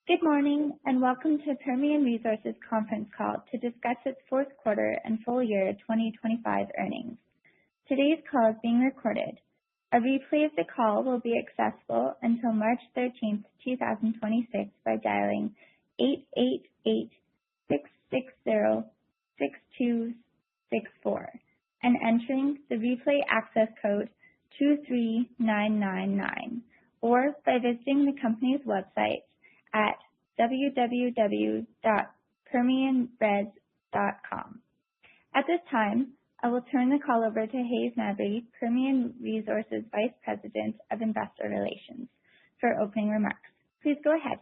Good morning, and welcome to Permian Resources conference call to discuss its fourth quarter and full year 2025 earnings. Today's call is being recorded. A replay of the call will be accessible until March 13, 2026 by dialing 888-660-6264 and entering the replay access code 23999, or by visiting the company's website at www.permianres.com. At this time, I will turn the call over to Hays Mabry, Permian Resources Vice President of Investor Relations, for opening remarks. Please go ahead.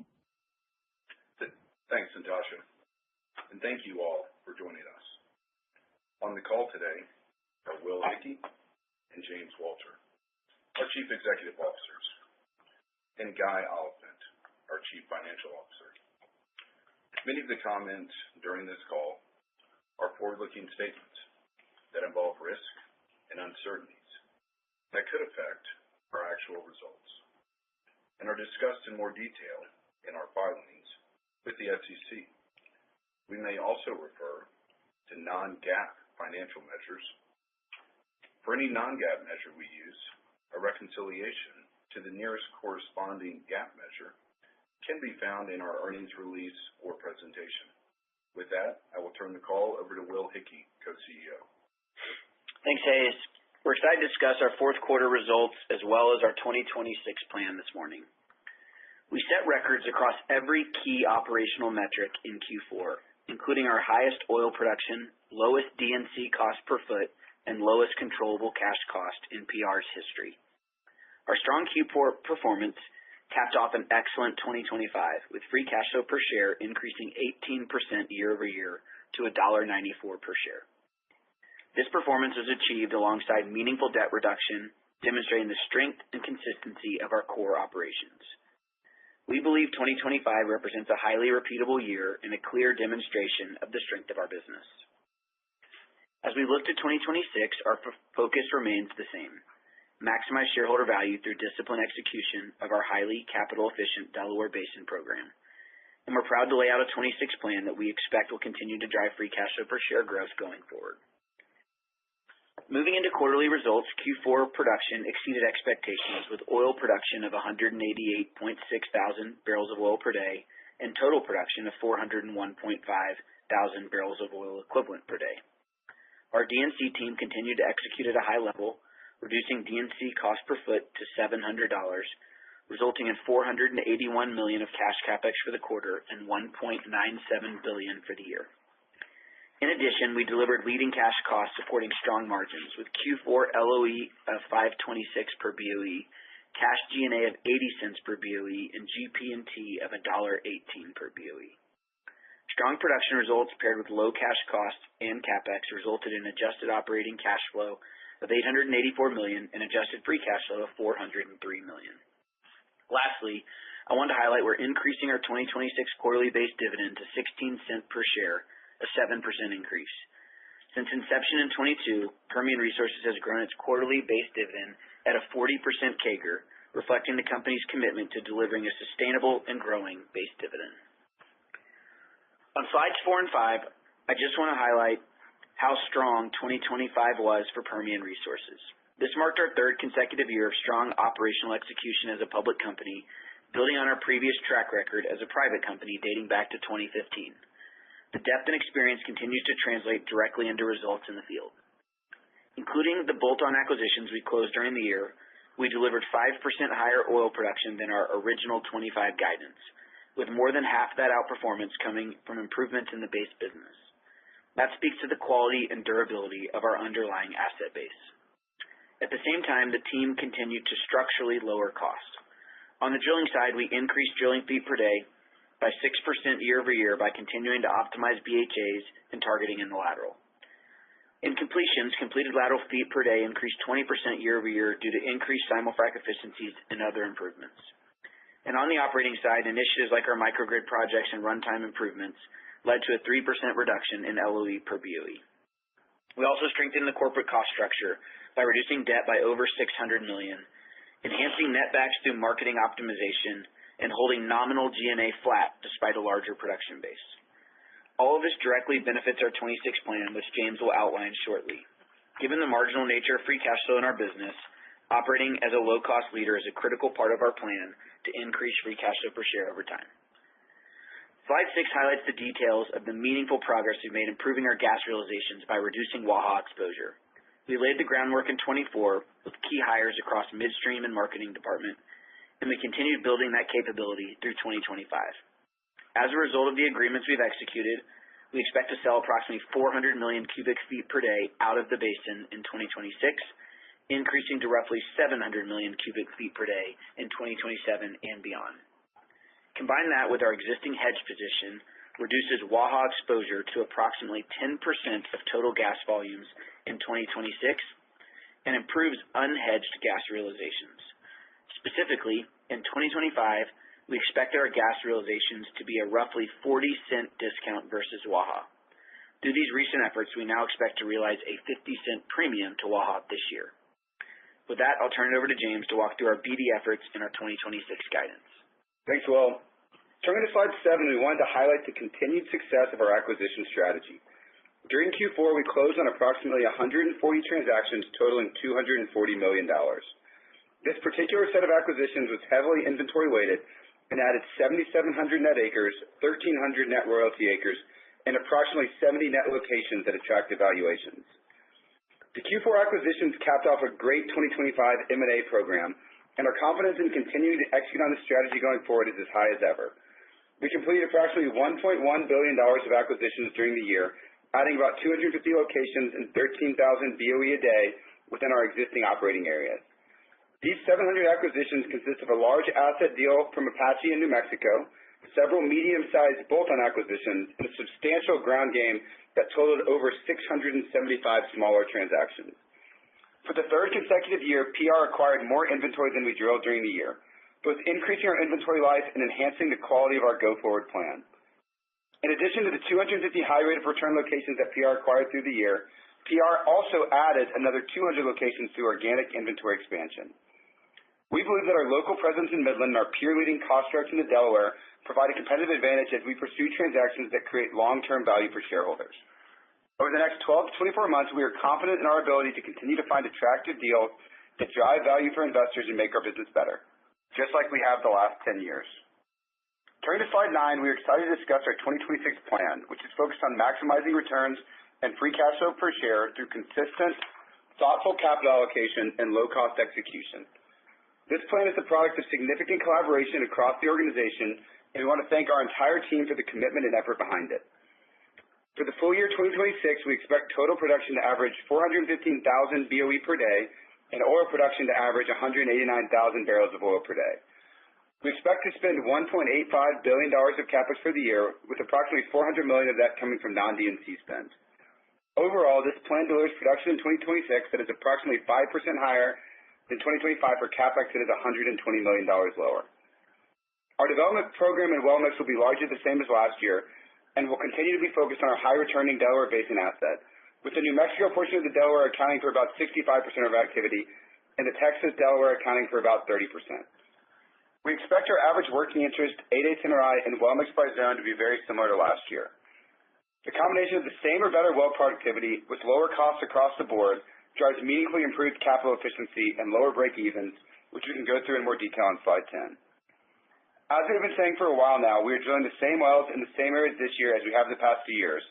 Thanks, Natasha, and thank you all for joining us. On the call today are Will Hickey and James Walter, our Chief Executive Officers, and Guy Oliphant, our Chief Financial Officer. Many of the comments during this call are forward-looking statements that involve risk and uncertainties that could affect our actual results and are discussed in more detail in our filings with the SEC. We may also refer to non-GAAP financial measures. For any non-GAAP measure we use, a reconciliation to the nearest corresponding GAAP measure can be found in our earnings release or presentation. With that, I will turn the call over to Will Hickey, co-CEO. Thanks, Hayes. We're excited to discuss our fourth quarter results as well as our 2026 plan this morning. We set records across every key operational metric in Q4, including our highest oil production, lowest D&C cost per foot, and lowest controllable cash cost in PR's history. Our strong Q4 performance capped off an excellent 2025, with free cash flow per share increasing 18% year-over-year to $1.94 per share. This performance was achieved alongside meaningful debt reduction, demonstrating the strength and consistency of our core operations. We believe 2025 represents a highly repeatable year and a clear demonstration of the strength of our business. As we look to 2026, our focus remains the same: maximize shareholder value through disciplined execution of our highly capital-efficient Delaware Basin program. And we're proud to lay out a 26 plan that we expect will continue to drive free cash flow per share growth going forward. Moving into quarterly results, Q4 production exceeded expectations, with oil production of 188.6 thousand barrels of oil per day and total production of 401.5 thousand barrels of oil equivalent per day. Our D&C team continued to execute at a high level, reducing D&C cost per foot to $700, resulting in $481 million of cash capex for the quarter and $1.97 billion for the year. In addition, we delivered leading cash costs supporting strong margins, with Q4 LOE of $5.26 per BOE, cash G&A of 80 cents per BOE, and GP&T of $1.18 per BOE. Strong production results paired with low cash costs and capex resulted in adjusted operating cash flow of $884 million and adjusted free cash flow of $403 million. Lastly, I want to highlight we're increasing our 2026 quarterly base dividend to 16 cents per share, a 7% increase. Since inception in 22, Permian Resources has grown its quarterly base dividend at a 40% CAGR, reflecting the company's commitment to delivering a sustainable and growing base dividend. On slides 4 and 5, I just want to highlight how strong 2025 was for Permian Resources. This marked our third consecutive year of strong operational execution as a public company, building on our previous track record as a private company dating back to 2015. The depth and experience continues to translate directly into results in the field. Including the bolt-on acquisitions we closed during the year, we delivered 5% higher oil production than our original 25 guidance, with more than half that outperformance coming from improvements in the base business. That speaks to the quality and durability of our underlying asset base. At the same time, the team continued to structurally lower costs. On the drilling side, we increased drilling feet per day by 6% year-over-year by continuing to optimize BHAs and targeting in the lateral. In completions, completed lateral feet per day increased 20% year-over-year due to increased simul-frac efficiencies and other improvements. And on the operating side, initiatives like our microgrid projects and runtime improvements led to a 3% reduction in LOE per BOE. We also strengthened the corporate cost structure by reducing debt by over $600 million, enhancing netbacks through marketing optimization, and holding nominal G&A flat despite a larger production base. All of this directly benefits our 26 plan, which James will outline shortly. Given the marginal nature of free cash flow in our business, operating as a low-cost leader is a critical part of our plan to increase free cash flow per share over time. Slide 6 highlights the details of the meaningful progress we've made improving our gas realizations by reducing Waha exposure. We laid the groundwork in 24 with key hires across midstream and marketing department, and we continued building that capability through 2025. As a result of the agreements we've executed, we expect to sell approximately 400 million cubic feet per day out of the basin in 2026, increasing to roughly 700 million cubic feet per day in 2027 and beyond. Combine that with our existing hedge position, reduces Waha exposure to approximately 10% of total gas volumes in 2026, and improves unhedged gas realizations. Specifically, in 2025, we expect our gas realizations to be a roughly 40-cent discount versus Waha. Through these recent efforts, we now expect to realize a 50-cent premium to Waha this year. With that, I'll turn it over to James to walk through our BD efforts and our 2026 guidance. Thanks, Will. Turning to slide 7, we wanted to highlight the continued success of our acquisition strategy. During Q4, we closed on approximately 140 transactions totaling $240 million. This particular set of acquisitions was heavily inventory weighted and added 7,700 net acres, 1,300 net royalty acres, and approximately 70 net locations at attractive valuations. The Q4 acquisitions capped off a great 2025 M&A program, and our confidence in continuing to execute on this strategy going forward is as high as ever. We completed approximately $1.1 billion of acquisitions during the year, adding about 250 locations and 13,000 BOE a day within our existing operating areas. These 700 acquisitions consist of a large asset deal from Apache in New Mexico, several medium-sized bolt-on acquisitions, and a substantial ground game that totaled over 675 smaller transactions. For the third consecutive year, PR acquired more inventory than we drilled during the year, both increasing our inventory life and enhancing the quality of our go-forward plan. In addition to the 250 high rate of return locations that PR acquired through the year, PR also added another 200 locations through organic inventory expansion. We believe that our local presence in Midland and our peer-leading cost structure in the Delaware provide a competitive advantage as we pursue transactions that create long-term value for shareholders. Over the next 12 to 24 months, we are confident in our ability to continue to find attractive deals that drive value for investors and make our business better, just like we have the last 10 years. Turning to slide 9, we are excited to discuss our 2026 plan, which is focused on maximizing returns and free cash flow per share through consistent, thoughtful capital allocation and low-cost execution. This plan is the product of significant collaboration across the organization, and we want to thank our entire team for the commitment and effort behind it. For the full year 2026, we expect total production to average 415,000 BOE per day and oil production to average 189,000 barrels of oil per day. We expect to spend $1.85 billion of CapEx for the year, with approximately $400 million of that coming from non-D&C spend. Overall, this plan delivers production in 2026 that is approximately 5% higher than 2025 for CapEx that is $120 million lower. Our development program and well mix will be largely the same as last year, and will continue to be focused on our high-returning Delaware Basin asset, with the New Mexico portion of the Delaware accounting for about 65% of our activity, and the Texas Delaware accounting for about 30%. We expect our average working interest, 8/8 NRI, and well mix by zone to be very similar to last year. The combination of the same or better well productivity with lower costs across the board drives meaningfully improved capital efficiency and lower break-evens, which we can go through in more detail on slide 10. As we've been saying for a while now, we are drilling the same wells in the same areas this year as we have the past few years,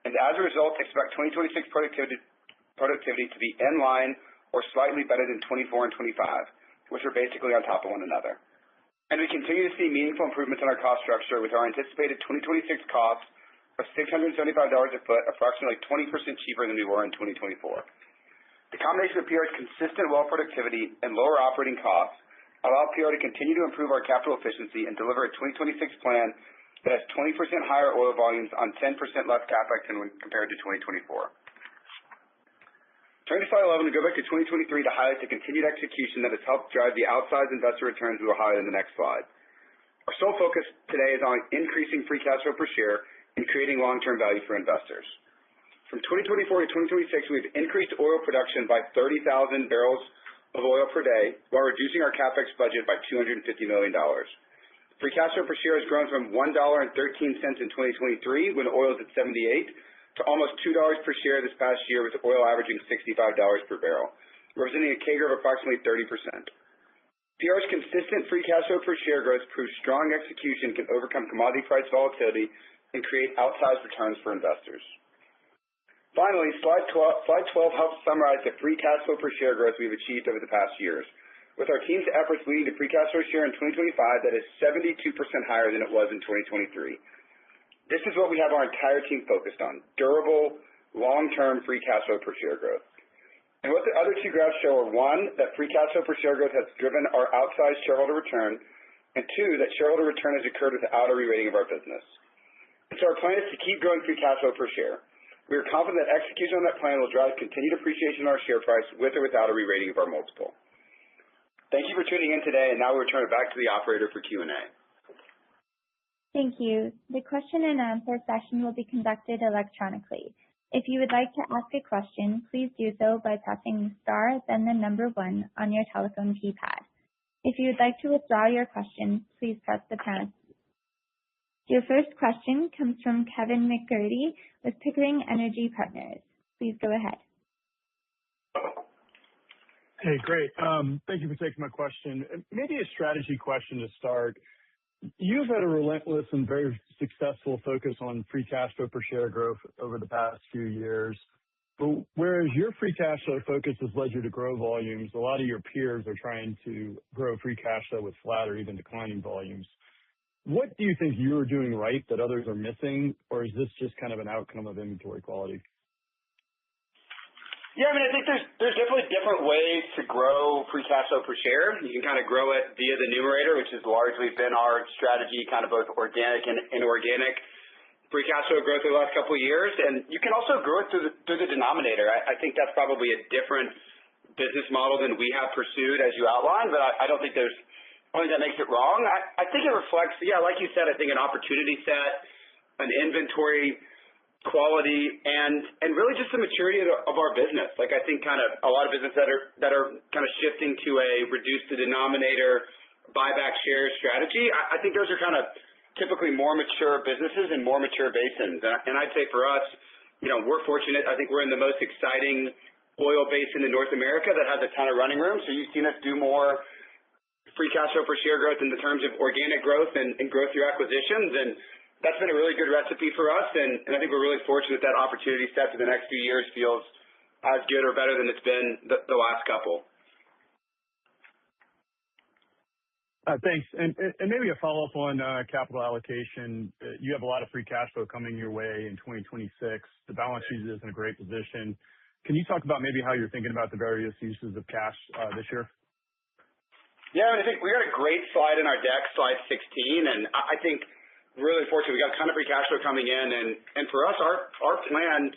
and as a result, expect 2026 productivity to be in line or slightly better than 24 and 25, which are basically on top of one another. And we continue to see meaningful improvements in our cost structure with our anticipated 2026 costs of $675 a foot, approximately 20% cheaper than we were in 2024. The combination of PR's consistent well productivity and lower operating costs allow PR to continue to improve our capital efficiency and deliver a 2026 plan that has 20% higher oil volumes on 10% less CapEx than when compared to 2024. Turning to slide 11, we go back to 2023 to highlight the continued execution that has helped drive the outsized investor returns we will highlight in the next slide. Our sole focus today is on increasing free cash flow per share and creating long-term value for investors. From 2024 to 2026, we've increased oil production by 30,000 barrels of oil per day while reducing our CapEx budget by $250 million. Free cash flow per share has grown from $1.13 in 2023 when oil is at 78 to almost $2 per share this past year with oil averaging $65 per barrel, representing a CAGR of approximately 30%. PR's consistent free cash flow per share growth proves strong execution can overcome commodity price volatility and create outsized returns for investors. Finally, slide 12 helps summarize the free cash flow per share growth we've achieved over the past years, with our team's efforts leading to free cash flow share in 2025 that is 72% higher than it was in 2023. This is what we have our entire team focused on, durable, long-term free cash flow per share growth. And what the other two graphs show are, one, that free cash flow per share growth has driven our outsized shareholder return, and two, that shareholder return has occurred without a re-rating of our business. And so our plan is to keep growing free cash flow per share. We are confident that execution on that plan will drive continued appreciation in our share price with or without a re-rating of our multiple. Thank you for tuning in today, and now we return it back to the operator for Q&A. Thank you. The question and answer session will be conducted electronically. If you would like to ask a question, please do so by pressing star, then the number 1 on your telephone keypad. If you would like to withdraw your question, please press the pound. Your first question comes from Kevin McCurdy with Pickering Energy Partners. Please go ahead. Hey, great. Thank you for taking my question. Maybe a strategy question to start. You've had a relentless and very successful focus on free cash flow per share growth over the past few years. But whereas your free cash flow focus has led you to grow volumes, a lot of your peers are trying to grow free cash flow with flat or even declining volumes. What do you think you're doing right that others are missing, or is this just kind of an outcome of inventory quality? Yeah, I mean, I think there's definitely different ways to grow free cash flow per share. You can kind of grow it via the numerator, which has largely been our strategy, kind of both organic and inorganic free cash flow growth over the last couple of years. And you can also grow it through the denominator. I think that's probably a different business model than we have pursued, as you outlined, but I don't think there's anything that makes it wrong. I think it reflects, yeah, like you said, I think an opportunity set, an inventory quality, and really just the maturity of our business. Like, I think kind of a lot of businesses that are kind of shifting to a reduce the denominator buyback share strategy. I think those are kind of typically more mature businesses and more mature basins. And I'd say for us, you know, we're fortunate. I think we're in the most exciting oil basin in North America that has a ton of running room. So you've seen us do more free cash flow per share growth in the terms of organic growth and growth through acquisitions. And that's been a really good recipe for us, and I think we're really fortunate that opportunity set for the next few years feels as good or better than it's been the last couple. Thanks. And maybe a follow-up on capital allocation. You have a lot of free cash flow coming your way in 2026. The balance sheet is in a great position. Can you talk about maybe how you're thinking about the various uses of cash this year? Yeah, I think we got a great slide in our deck, slide 16, and I think really fortunate. We got a ton of free cash flow coming in, and for us, our plan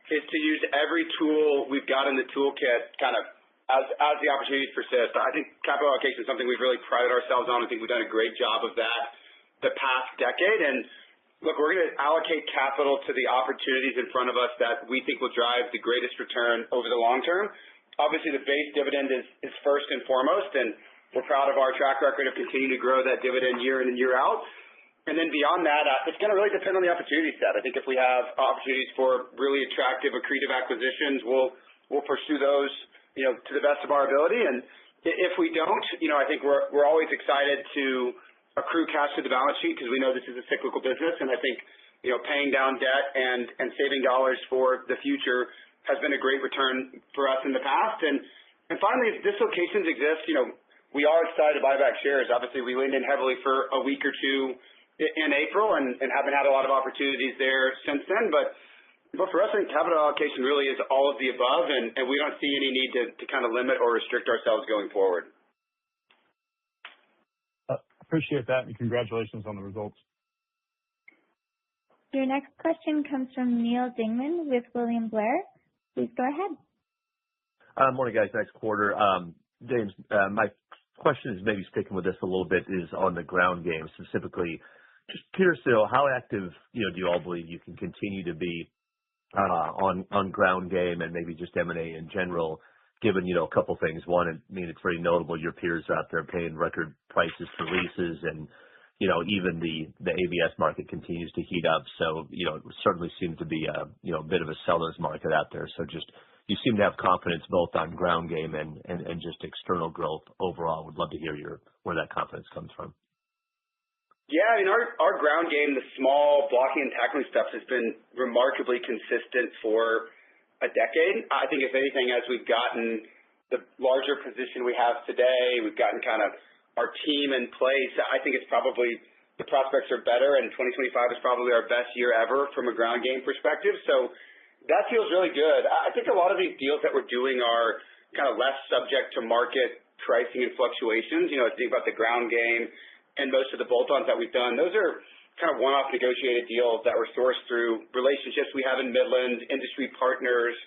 is to use every tool we've got in the toolkit kind of as the opportunities persist. I think capital allocation is something we've really prided ourselves on. I think we've done a great job of that the past decade. And look, we're going to allocate capital to the opportunities in front of us that we think will drive the greatest return over the long term. Obviously, the base dividend is first and foremost, and we're proud of our track record of continuing to grow that dividend year in and year out. And then beyond that, it's going to really depend on the opportunity set. I think if we have opportunities for really attractive, accretive acquisitions, we'll pursue those, you know, to the best of our ability. And if we don't, you know, I think we're always excited to accrue cash to the balance sheet because we know this is a cyclical business. And I think, you know, paying down debt and saving dollars for the future has been a great return for us in the past. And finally, if dislocations exist, you know, we are excited to buy back shares. Obviously, we leaned in heavily for a week or two in April and haven't had a lot of opportunities there since then. But for us, I think capital allocation really is all of the above, and we don't see any need to kind of limit or restrict ourselves going forward. Appreciate that, and congratulations on the results. Your next question comes from Neal Dingmann with William Blair. Please go ahead. Morning, guys. Nice quarter. James, my question is maybe sticking with this a little bit is on the ground game, specifically. Just curious to know how active, you know, do you all believe you can continue to be on ground game and maybe just M&A in general, given, you know, a couple things. One, I mean, it's very notable your peers are out there paying record prices for leases, and even the ABS market continues to heat up. So, it certainly seems to be a bit of a seller's market out there. So just, you seem to have confidence both on ground game and just external growth overall. Would love to hear where that confidence comes from. Yeah, I mean, our ground game, the small blocking and tackling stuff, has been remarkably consistent for a decade. I think if anything, as we've gotten the larger position we have today, we've gotten kind of our team in place, I think it's probably the prospects are better, and 2025 is probably our best year ever from a ground game perspective. So that feels really good. I think a lot of these deals that we're doing are kind of less subject to market pricing and fluctuations. Think about the ground game and most of the bolt-ons that we've done. Those are kind of one-off negotiated deals that were sourced through relationships we have in Midland, industry partners,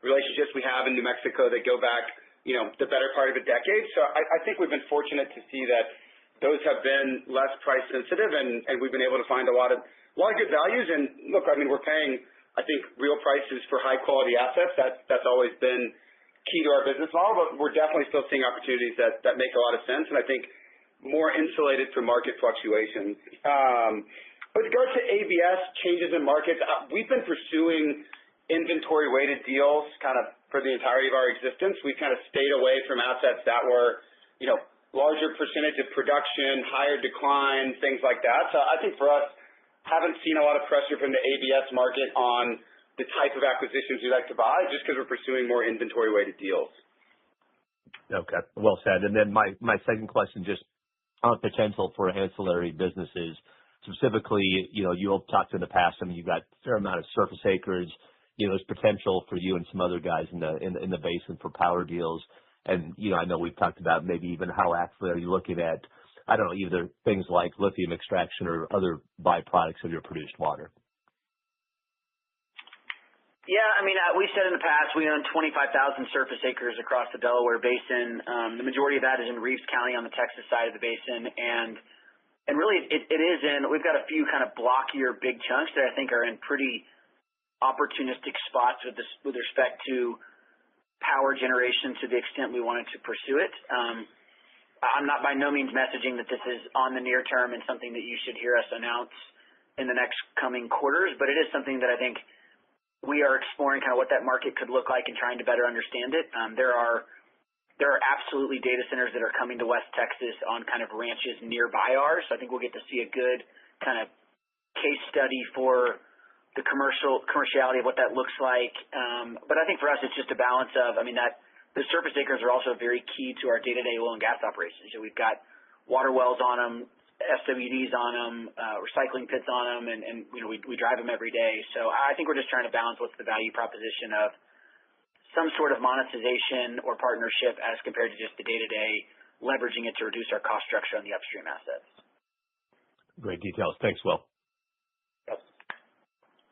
relationships we have in New Mexico that go back, the better part of a decade. So I think we've been fortunate to see that those have been less price sensitive, and we've been able to find a lot of good values. And look, I mean, we're paying, I think, real prices for high quality assets. That's always been key to our business model, but we're definitely still seeing opportunities that make a lot of sense, and I think more insulated from market fluctuations. With regard to ABS changes in markets, we've been pursuing inventory-weighted deals kind of for the entirety of our existence. We've kind of stayed away from assets that were, larger percentage of production, higher decline, things like that. So I think for us, haven't seen a lot of pressure from the ABS market on the type of acquisitions we like to buy, just because we're pursuing more inventory-weighted deals. Okay, well said. And then my second question, just on potential for ancillary businesses, specifically, you all talked in the past. I mean, you've got a fair amount of surface acreage. There's potential for you and some other guys in the basin for power deals. And I know we've talked about maybe even how actively are you looking at, I don't know, either things like lithium extraction or other byproducts of your produced water. Yeah, I mean, we said in the past we own 25,000 surface acres across the Delaware Basin. The majority of that is in Reeves County on the Texas side of the basin, and really it is in. We've got a few kind of blockier big chunks that I think are in pretty opportunistic spots with respect to power generation to the extent we wanted to pursue it. I'm not by no means messaging that this is on the near term and something that you should hear us announce in the next coming quarters, but it is something that I think we are exploring kind of what that market could look like and trying to better understand it. There are absolutely data centers that are coming to West Texas on kind of ranches nearby ours. So I think we'll get to see a good kind of case study for the commerciality of what that looks like. But I think for us, it's just a balance of, that the surface acres are also very key to our day-to-day oil and gas operations. So we've got water wells on them, SWDs on them, recycling pits on them, and we drive them every day. So I think we're just trying to balance what's the value proposition of some sort of monetization or partnership as compared to just the day-to-day leveraging it to reduce our cost structure on the upstream assets. Great details. Thanks, Will. Yep.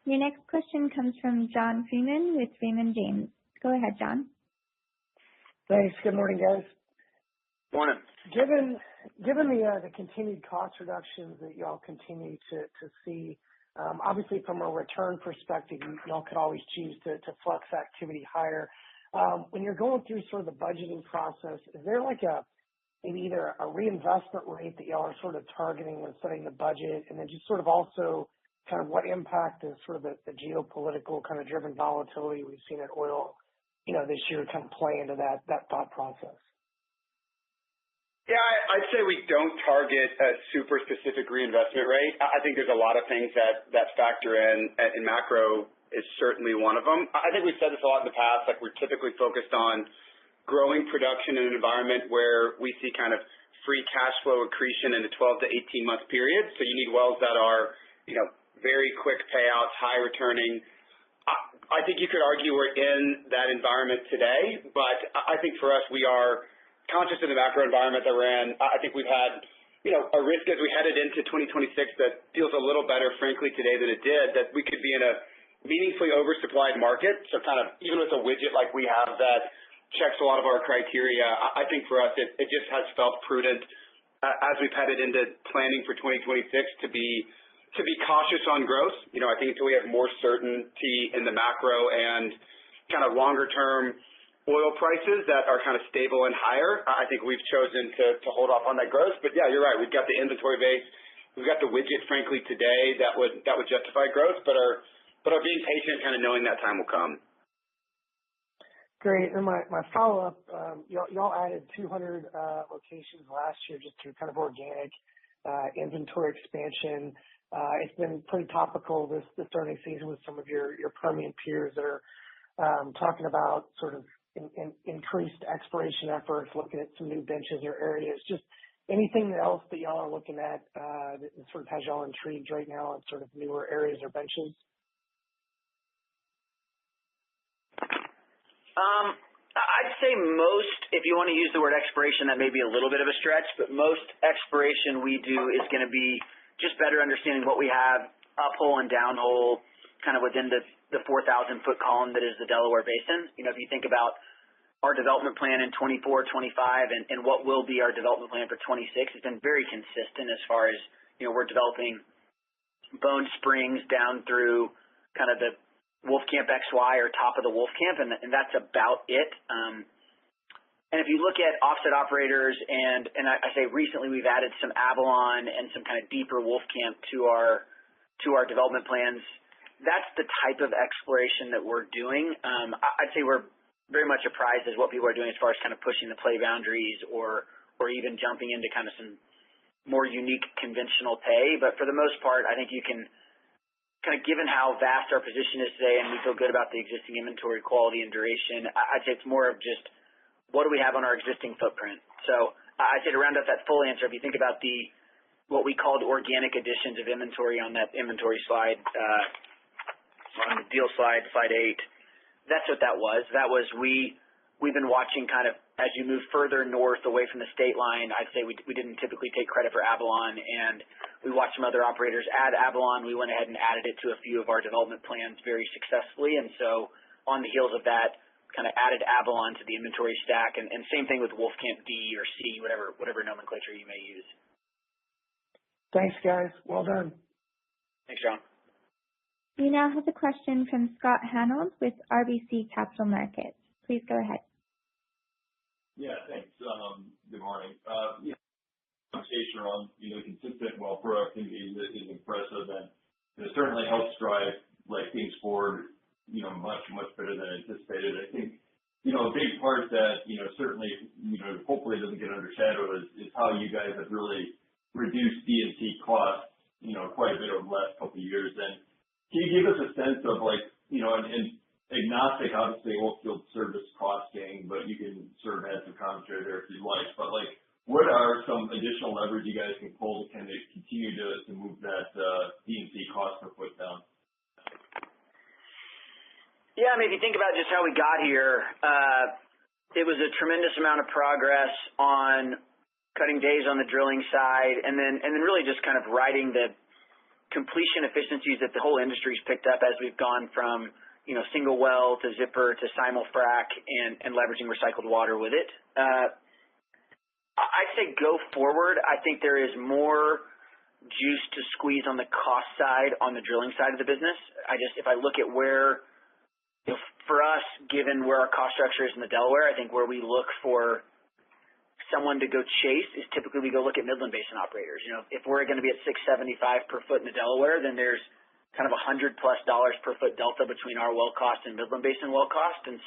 Your next question comes from John Freeman with Raymond James. Go ahead, John. Thanks. Good morning, guys. Morning. Given the continued cost reductions that y'all continue to see, obviously from a return perspective, y'all could always choose to flex activity higher. When you're going through sort of the budgeting process, is there like maybe either a reinvestment rate that y'all are sort of targeting when setting the budget, and then just sort of also kind of what impact is sort of the geopolitical kind of driven volatility we've seen in oil, this year kind of play into that thought process? Yeah, I'd say we don't target a super specific reinvestment rate. I think there's a lot of things that factor in, and macro is certainly one of them. I think we've said this a lot in the past, like we're typically focused on growing production in an environment where we see kind of free cash flow accretion in a 12 to 18 month period. So you need wells that are, very quick payouts, high returning. I think you could argue we're in that environment today, but I think for us, we are conscious of the macro environment that we're in. I think we've had, a risk as we headed into 2026 that feels a little better, frankly, today than it did, that we could be in a meaningfully oversupplied market. So kind of even with a widget like we have that checks a lot of our criteria, I think for us, it just has felt prudent as we've headed into planning for 2026 to be cautious on growth. I think until we have more certainty in the macro and kind of longer term oil prices that are kind of stable and higher, I think we've chosen to hold off on that growth. But yeah, you're right. We've got the inventory base we've got the widget, frankly, today that would justify growth, but are being patient, kind of knowing that time will come. Great. And my follow-up, y'all added 200 locations last year just through kind of organic inventory expansion. It's been pretty topical this earnings season with some of your Permian peers that are talking about sort of increased exploration efforts, looking at some new benches or areas. Just anything else that y'all are looking at that sort of has y'all intrigued right now in sort of newer areas or benches? I'd say most, if you want to use the word exploration, that may be a little bit of a stretch, but most exploration we do is going to be just better understanding what we have uphole and downhole kind of within the 4,000-foot column that is the Delaware Basin. You know, if you think about our development plan in 24, 25, and what will be our development plan for 26, it's been very consistent as far as, you know, we're developing Bone Springs down through kind of the Wolfcamp XY or top of the Wolfcamp, and that's about it. And if you look at offset operators, and I say recently we've added some Avalon and some kind of deeper Wolfcamp to our development plans, that's the type of exploration that we're doing. I'd say we're very much apprised as what people are doing as far as kind of pushing the play boundaries or even jumping into kind of some more unique conventional pay. But for the most part, I think you can kind of, given how vast our position is today and we feel good about the existing inventory quality and duration, I'd say it's more of just what do we have on our existing footprint. So I'd say to round up that full answer, if you think about what we called organic additions of inventory on that inventory slide, on the deal slide 8, that's what that was. That was we've been watching kind of as you move further north away from the state line. I'd say we didn't typically take credit for Avalon, and we watched some other operators add Avalon. We went ahead and added it to a few of our development plans very successfully, and so on the heels of that, kind of added Avalon to the inventory stack, and same thing with Wolfcamp D or C, whatever nomenclature you may use. Thanks, guys. Well done. Thanks, John. We now have a question from Scott Hanold with RBC Capital Markets. Please go ahead. Yeah, thanks. Good morning. Conversation around, consistent well productivity is impressive, and it certainly helps drive things forward, much better than anticipated. I think, a big part that, certainly, hopefully doesn't get undershadowed is how you guys have really reduced D&C costs, quite a bit over the last couple of years. And can you give us a sense of and agnostic, obviously, oilfield service costing, but you can sort of add some commentary there if you'd like. But what are some additional leverage you guys can pull to kind of continue to move that D&C cost per foot down? Yeah, I mean, if you think about just how we got here, it was a tremendous amount of progress on cutting days on the drilling side, and then really just kind of riding the completion efficiencies that the whole industry's picked up as we've gone from single well to zipper to simul-frac and leveraging recycled water with it. I'd say go forward, I think there is more juice to squeeze on the cost side on the drilling side of the business. If I look at where, for us, given where our cost structure is in the Delaware, I think where we look for someone to go chase is typically we go look at Midland Basin operators. If we're going to be at $675 per foot in the Delaware, then there's kind of $100+ per foot delta between our well cost and Midland Basin well cost. And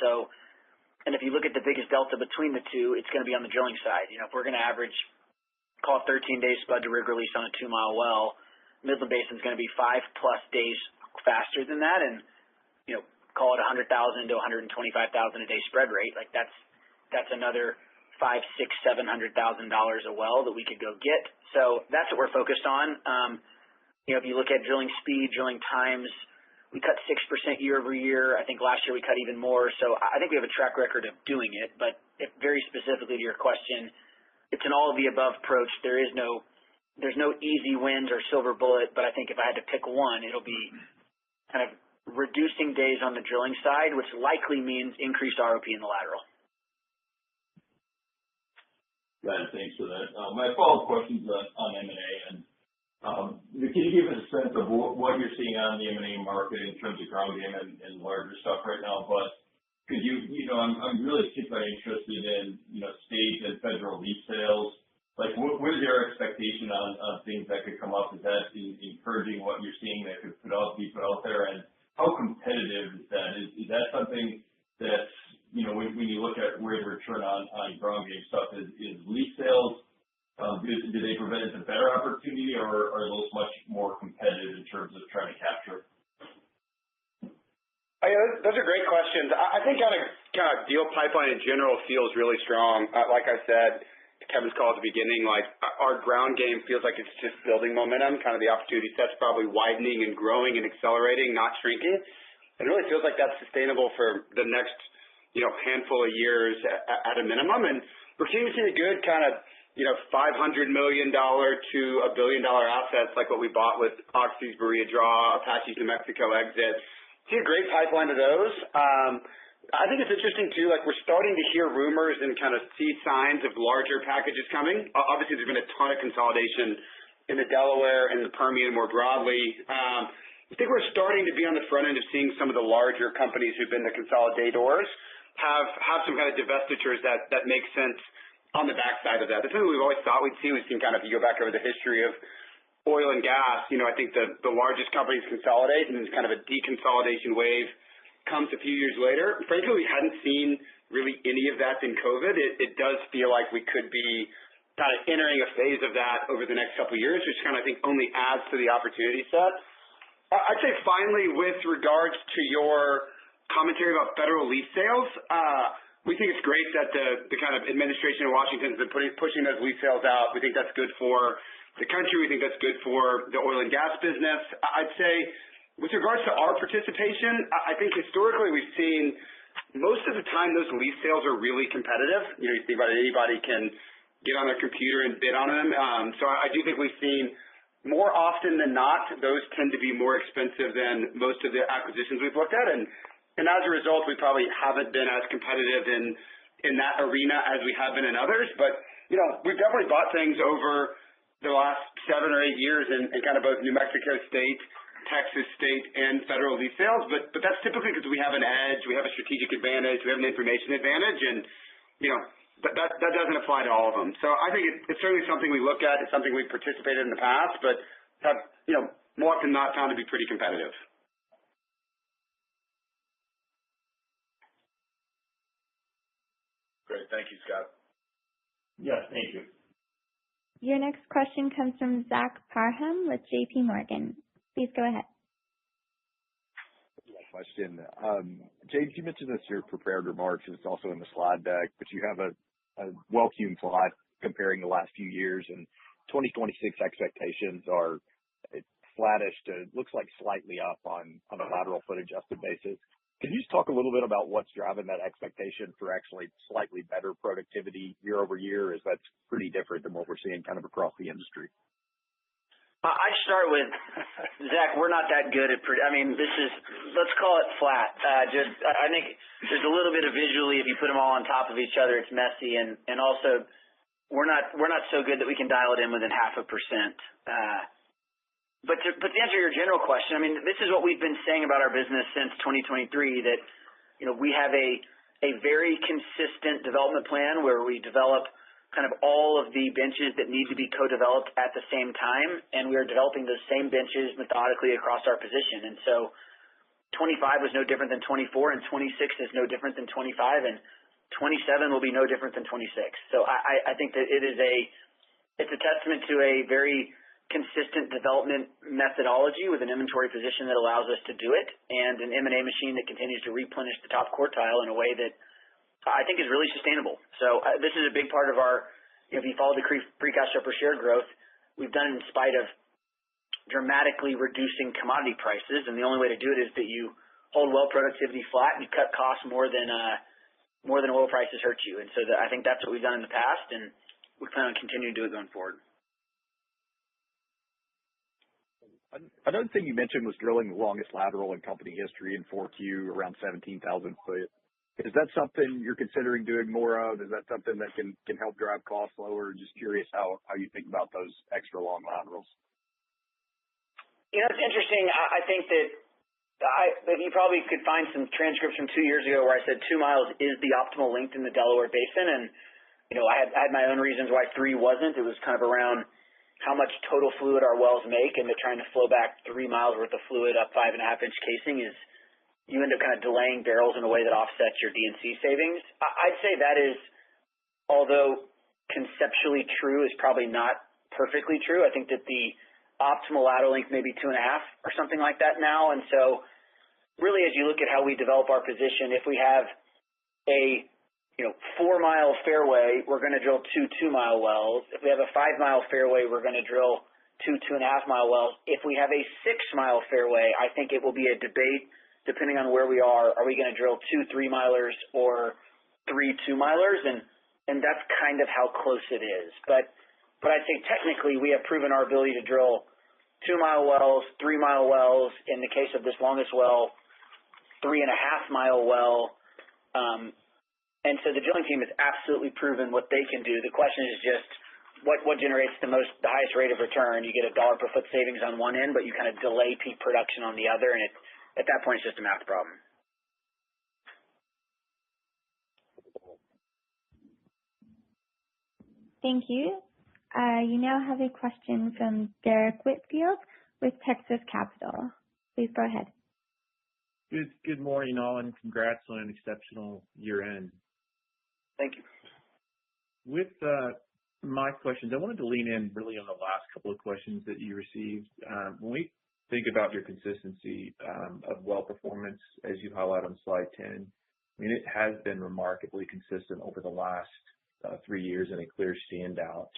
if you look at the biggest delta between the two, it's going to be on the drilling side. If we're going to average, call it 13 days spud to rig release on a 2-mile well, Midland Basin is going to be 5+ days faster than that, and call it $100,000 to $125,000 a day spread rate. That's another $500,000, $600,000, $700,000 a well that we could go get. So that's what we're focused on. If you look at drilling speed, drilling times, we cut 6% year over year. I think last year we cut even more. So I think we have a track record of doing it. But very specifically to your question, it's an all of the above approach. There's no easy wins or silver bullet. But I think if I had to pick one, it'll be kind of reducing days on the drilling side, which likely means increased ROP in the lateral. Right, thanks for that. My follow-up question is on M&A, and can you give us a sense of what you're seeing on the M&A market in terms of ground game and larger stuff right now? But could I'm really particularly interested in state and federal lease sales. like, what is your expectation on things that could come up? Is that encouraging what you're seeing that could be put out there? And how competitive is that? Is that something that's, when you look at where the return on ground game stuff is lease sales, do they present a better opportunity, or are those much more competitive in terms of trying to capture? Those are great questions. I think kind of deal pipeline in general feels really strong. Like I said, Kevin's call at the beginning, like our ground game feels like it's just building momentum. Kind of the opportunity set's probably widening and growing and accelerating, not shrinking. It really feels like that's sustainable for the next, handful of years at a minimum. And we're seeing a good kind of, $500 million to $1 billion assets like what we bought with Oxy's Berea Draw, Apache's New Mexico exit. See a great pipeline of those. I think it's interesting too, like we're starting to hear rumors and kind of see signs of larger packages coming. Obviously there's been a ton of consolidation in the Delaware and the Permian more broadly. I think we're starting to be on the front end of seeing some of the larger companies who've been the consolidators have some kind of divestitures that make sense on the backside of that. That's something we've always thought we'd see. We've seen kind of, if you go back over the history of oil and gas, I think the largest companies consolidate and kind of a deconsolidation wave comes a few years later. Frankly, we hadn't seen really any of that in COVID. It does feel like we could be kind of entering a phase of that over the next couple of years, which kind of I think only adds to the opportunity set. I'd say finally, with regards to your commentary about federal lease sales, we think it's great that the kind of administration in Washington has been pushing those lease sales out. We think that's good for the country. We think that's good for the oil and gas business. I'd say with regards to our participation, I think historically we've seen most of the time those lease sales are really competitive. You think about it, anybody can get on their computer and bid on them. So I do think we've seen more often than not, those tend to be more expensive than most of the acquisitions we've looked at. And as a result, we probably haven't been as competitive in that arena as we have been in others. But, we've definitely bought things over the last 7 or 8 years in kind of both New Mexico State, Texas State, and federal lease sales. But that's typically because we have an edge, we have a strategic advantage, we have an information advantage, and, that doesn't apply to all of them. So I think it's certainly something we look at. It's something we've participated in the past, but have, more often than not found to be pretty competitive. Great. Thank you, Scott. Yeah, thank you. Your next question comes from Zach Parham with JP Morgan. Please go ahead. Question. James, you mentioned this in your prepared remarks, and it's also in the slide deck, but you have a well-hewn slide comparing the last few years, and 2026 expectations are flattish to looks like slightly up on a lateral foot adjusted basis. Can you just talk a little bit about what's driving that expectation for actually slightly better productivity year over year? Is that pretty different than what we're seeing kind of across the industry? I'd start with, Zach, we're not that good at let's call it flat. I think there's a little bit of visually, if you put them all on top of each other, it's messy. And also, we're not so good that we can dial it in within 0.5%. But to answer your general question, this is what we've been saying about our business since 2023, that, we have a very consistent development plan where we develop kind of all of the benches that need to be co-developed at the same time, and we are developing those same benches methodically across our position. And so 25 was no different than 24, and 26 is no different than 25, and 27 will be no different than 26. So I think that it's a testament to a very consistent development methodology with an inventory position that allows us to do it, and an M&A machine that continues to replenish the top quartile in a way that I think is really sustainable. So this is a big part of our, if you follow the free cash flow per share growth, we've done it in spite of dramatically reducing commodity prices. And the only way to do it is that you hold well productivity flat and you cut costs more than oil prices hurt you. And so I think that's what we've done in the past, and we plan on continuing to do it going forward. Another thing you mentioned was drilling the longest lateral in company history in 4Q, around 17,000 foot. Is that something you're considering doing more of? Is that something that can help drive costs lower? Just curious how you think about those extra long laterals. It's interesting. I think that you probably could find some transcripts from 2 years ago where I said 2 miles is the optimal length in the Delaware Basin, and I had my own reasons why 3 wasn't. It was kind of around how much total fluid our wells make, and trying to flow back 3 miles worth of fluid up 5.5-inch casing is, you end up kind of delaying barrels in a way that offsets your D&C savings. I'd say that is, although conceptually true, is probably not perfectly true. I think that the optimal lateral length may be 2.5 or something like that now. And so really, as you look at how we develop our position, if we have a 4-mile fairway, we're going to drill 2 2-mile wells. If we have a 5-mile fairway, we're going to drill 2 2.5-mile wells. If we have a 6-mile fairway, I think it will be a debate depending on where we are. Are we going to drill 2 3-milers or 3 2-milers? And that's kind of how close it is. But I'd say technically we have proven our ability to drill 2-mile wells, 3-mile wells. In the case of this longest well, 3.5-mile well. And so the drilling team has absolutely proven what they can do. The question is just what generates the highest rate of return. You get $1 per foot savings on one end, but you kind of delay peak production on the other, and at that point it's just a math problem. Thank you. You now have a question from Derek Whitfield with Texas Capital. Please go ahead. Good morning, all, and congrats on an exceptional year-end. Thank you. With my questions, I wanted to lean in really on the last couple of questions that you received. When we think about your consistency of well performance, as you highlight on slide 10, I mean, it has been remarkably consistent over the last 3 years and a clear standout.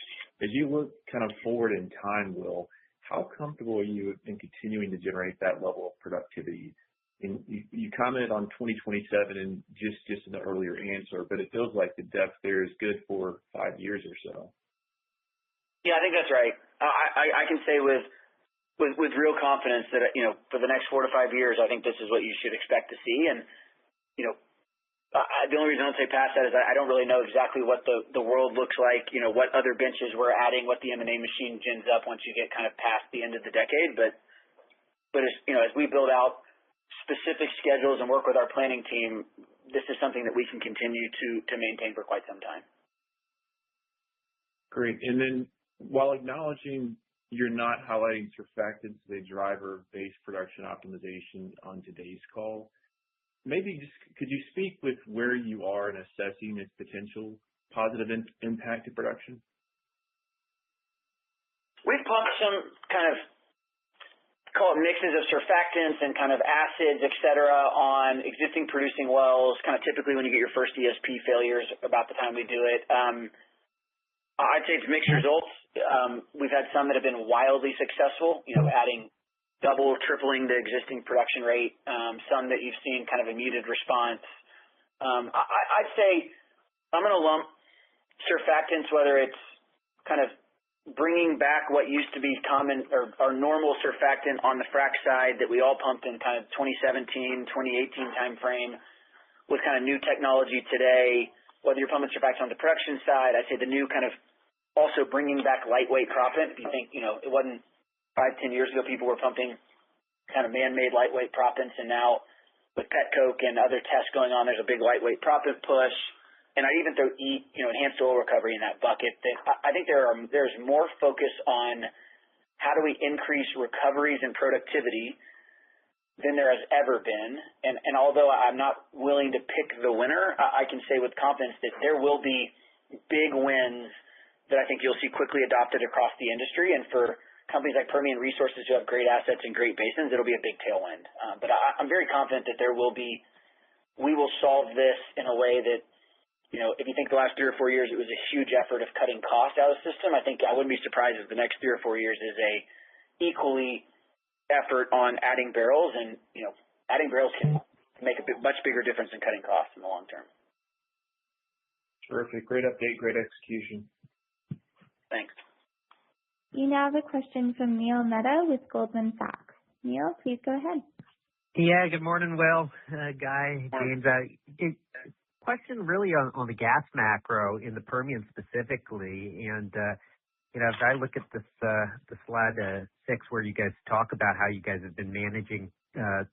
As you look kind of forward in time, Will, how comfortable are you in continuing to generate that level of productivity? And you commented on 2027 and just in the earlier answer, but it feels like the depth there is good for 5 years or so. Yeah, I think that's right. I can say with real confidence that for the next 4 to 5 years, I think this is what you should expect to see. And the only reason I don't say past that is I don't really know exactly what the world looks like. What other benches we're adding, what the M&A machine gins up once you get kind of past the end of the decade. But as we build out specific schedules and work with our planning team, this is something that we can continue to maintain for quite some time. Great. And then while acknowledging you're not highlighting surfactants as a driver of base production optimization on today's call, maybe just could you speak with where you are in assessing its potential positive impact to production? We've pumped some kind of call it mixes of surfactants and kind of acids, et cetera, on existing producing wells, kind of typically when you get your first ESP failures about the time we do it. I'd say it's mixed results. We've had some that have been wildly successful, adding double, tripling the existing production rate. Some that you've seen kind of a muted response. I'd say I'm going to lump surfactants, whether it's kind of bringing back what used to be common or our normal surfactant on the frac side that we all pumped in kind of 2017, 2018 timeframe with kind of new technology today, whether you're pumping surfactant on the production side. I'd say the new kind of also bringing back lightweight proppant. If you think, it wasn't 5-10 years ago, people were pumping kind of man-made lightweight proppants, and now with petcoke and other tests going on, there's a big lightweight proppant push. And I'd even throw enhanced oil recovery in that bucket. I think there's more focus on how do we increase recoveries and productivity than there has ever been. And although I'm not willing to pick the winner, I can say with confidence that there will be big wins that I think you'll see quickly adopted across the industry. And for companies like Permian Resources who have great assets and great basins, it'll be a big tailwind. But I'm very confident that we will solve this in a way that, if you think the last 3 or 4 years, it was a huge effort of cutting costs out of the system. I wouldn't be surprised if the next 3 or 4 years is a equally effort on adding barrels, and adding barrels can make a much bigger difference in cutting costs in the long term. Terrific. Great update. Great execution. Thanks. You now have a question from Neil Mehta with Goldman Sachs. Neil, please go ahead. Yeah, good morning, Will, Guy, James. Question really on the gas macro in the Permian specifically, and as I look at this the slide 6 where you guys talk about how you guys have been managing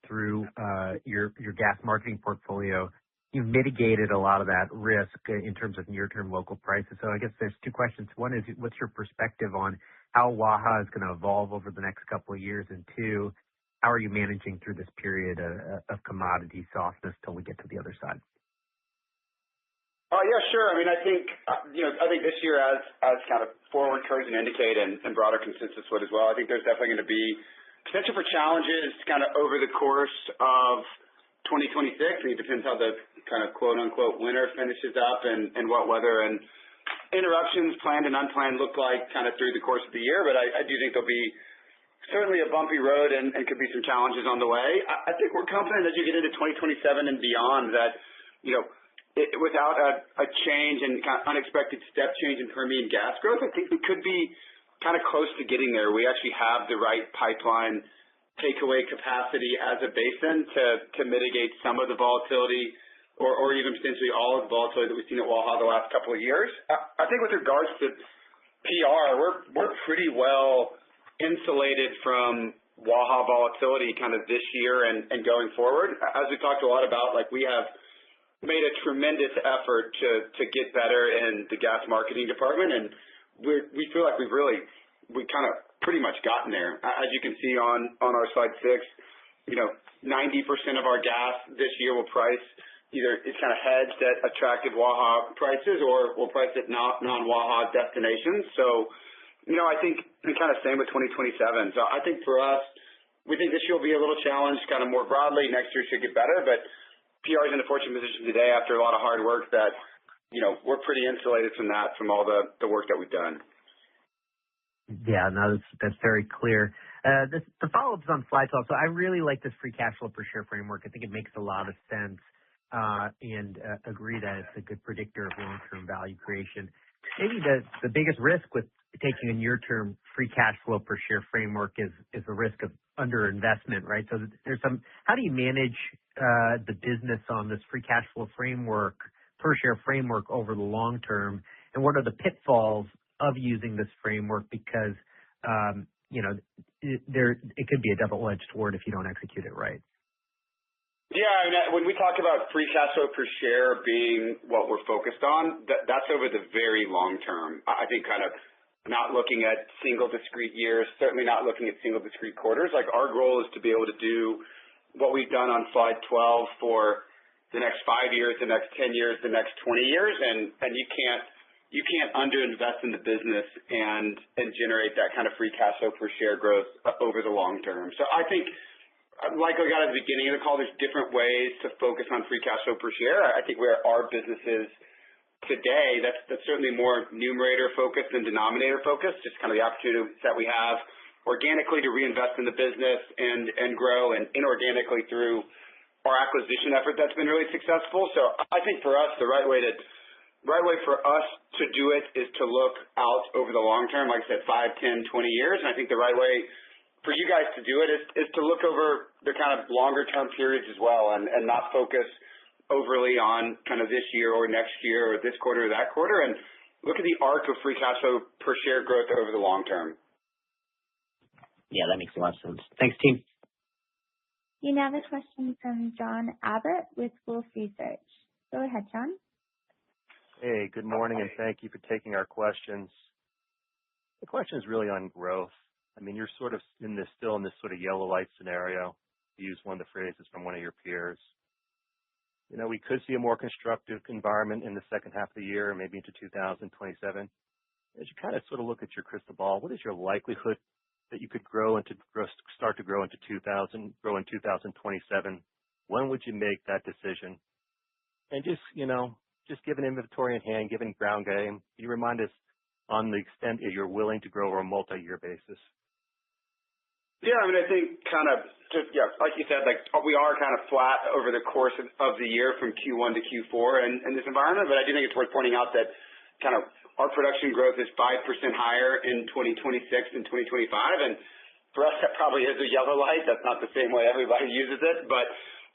through your gas marketing portfolio, you've mitigated a lot of that risk in terms of near-term local prices. So I guess there's two questions. One is, what's your perspective on how Waha is going to evolve over the next couple of years? And two, how are you managing through this period of commodity softness till we get to the other side? Yeah, sure. I mean, I think, I think this year, as kind of forward curves indicate and broader consensus would as well, I think there's definitely going to be potential for challenges kind of over the course of 2026. I mean, it depends how the kind of quote-unquote winter finishes up and what weather and interruptions, planned and unplanned, look like kind of through the course of the year. But I do think there'll be certainly a bumpy road and could be some challenges on the way. I think we're confident as you get into 2027 and beyond that, without a change and kind of unexpected step change in Permian gas growth, I think we could be kind of close to getting there. We actually have the right pipeline takeaway capacity as a basin to mitigate some of the volatility or even potentially all of the volatility that we've seen at Waha the last couple of years. I think with regards to PR, we're pretty well insulated from Waha volatility kind of this year and going forward. As we talked a lot about, like, we have made a tremendous effort to get better in the gas marketing department, and we feel like we kind of pretty much gotten there. As you can see on our slide 6, 90% of our gas this year will price either it's kind of hedged at attractive Waha prices or will price at non-Waha destinations. So, I think the kind of same with 2027. So I think for us, we think this year will be a little challenged kind of more broadly. Next year should get better, but PR is in a fortunate position today after a lot of hard work that, we're pretty insulated from that, from all the work that we've done. Yeah, no, that's very clear. The follow-ups on slide 12. So I really like this free cash flow per share framework. I think it makes a lot of sense and agree that it's a good predictor of long-term value creation. Maybe the biggest risk with taking a near-term free cash flow per share framework is the risk of underinvestment, right? So there's how do you manage the business on this free cash flow framework, per share framework over the long term, and what are the pitfalls of using this framework? Because it could be a double-edged sword if you don't execute it right. Yeah, I mean, when we talk about free cash flow per share being what we're focused on, that's over the very long term. I think kind of not looking at single discrete years, certainly not looking at single discrete quarters. Like, our goal is to be able to do what we've done on slide 12 for the next 5 years, the next 10 years, the next 20 years, and you can't underinvest in the business and generate that kind of free cash flow per share growth over the long term. So I think, like I got at the beginning of the call, there's different ways to focus on free cash flow per share. I think where our business is today, that's certainly more numerator focused than denominator focused, just kind of the opportunities that we have organically to reinvest in the business and grow, and inorganically through our acquisition effort that's been really successful. So I think for us, the right way for us to do it is to look out over the long term, like I said, 5, 10, 20 years. And I think the right way for you guys to do it is to look over the kind of longer term periods as well, and not focus overly on kind of this year or next year or this quarter or that quarter, and look at the arc of free cash flow per share growth over the long term. Yeah, that makes a lot of sense. Thanks, team. You now have a question from John Abbott with Wolfe Research. Go ahead, John. Hey, good morning, and thank you for taking our questions. The question is really on growth. I mean, you're sort of still in this sort of yellow light scenario, to use one of the phrases from one of your peers. We could see a more constructive environment in the second half of the year, maybe into 2027. As you kind of sort of look at your crystal ball, what is your likelihood that you could start to grow in 2027? When would you make that decision? And just given inventory in hand, given ground game, can you remind us on the extent that you're willing to grow over a multi-year basis? Yeah, I mean, I think kind of just, like you said, like we are kind of flat over the course of the year from Q1 to Q4 in this environment, but I do think it's worth pointing out that kind of our production growth is 5% higher in 2026 and 2025, and for us that probably is a yellow light. That's not the same way everybody uses it, but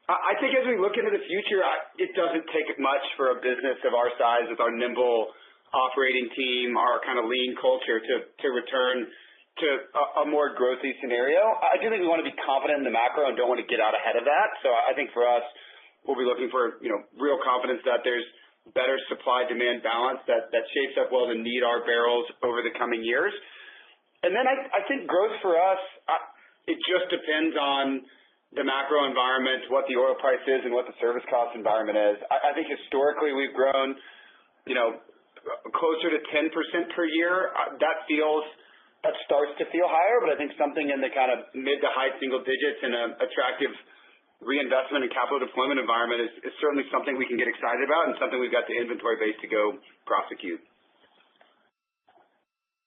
I think as we look into the future, it doesn't take much for a business of our size with our nimble operating team, our kind of lean culture to return to a more growthy scenario. I do think we want to be confident in the macro and don't want to get out ahead of that. So I think for us, we'll be looking for, real confidence that there's better supply-demand balance that shapes up well to need our barrels over the coming years. And then I think growth for us, it just depends on the macro environment, what the oil price is, and what the service cost environment is. I think historically we've grown, closer to 10% per year. That starts to feel higher, but I think something in the kind of mid to high single digits in an attractive reinvestment and capital deployment environment is certainly something we can get excited about and something we've got the inventory base to go prosecute.